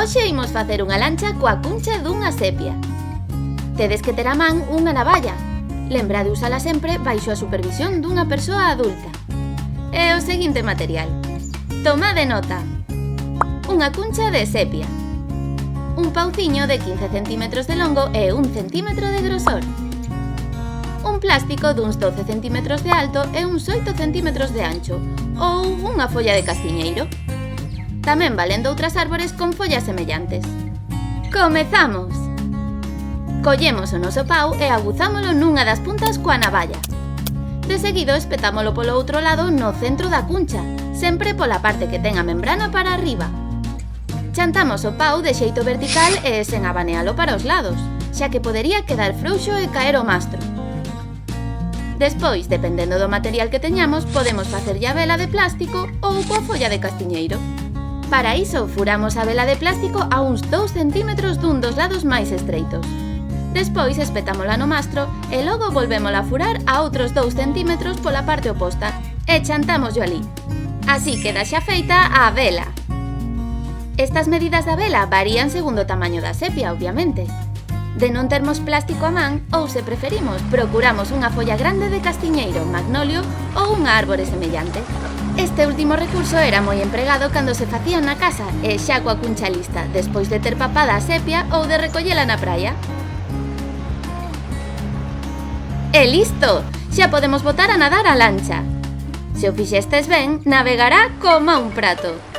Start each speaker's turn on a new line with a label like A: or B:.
A: Hoxe imos facer unha lancha coa cuncha dunha sepia. Tedes que ter a man unha navalla. Lembra de usala sempre baixo a supervisión dunha persoa adulta. E o seguinte material. Tomade nota. Unha cuncha de sepia. Un pauciño de 15 cm de longo e 1 cm de grosor. Un plástico duns 12 cm de alto e uns 8 cm de ancho, ou unha folla de castiñeiro. Tamén valen doutras árbores con follas semellantes. Comezamos! Collemos o noso pau e aguzámolo nunha das puntas coa navalla. De seguido espetámolo polo outro lado no centro da cuncha, sempre pola parte que ten a membrana para arriba. Chantamos o pau de xeito vertical e sen abanealo para os lados, xa que podería quedar frouxo e caer o mastro. Despois, dependendo do material que teñamos, podemos facerlle a vela de plástico ou coa folla de castiñeiro. Para iso, furamos a vela de plástico a uns 2 cm dun dos lados máis estreitos. Despois, espetámola no mastro e logo volvémola a furar a outros 2 cm pola parte oposta e chantámoslo ali. Así queda xa feita a vela. Estas medidas da vela varían segundo o tamaño da sepia, obviamente. De non termos plástico a man, ou se preferimos, procuramos unha folla grande de castiñeiro, magnolio ou unha árbore semellante. Este último recurso era moi empregado cando se facía na casa e xa coa cuncha lista, despois de ter papada a sepia ou de recollela na praia. E listo! Xa podemos botar a nadar a lancha. Se o fixestes ben, navegará como un prato.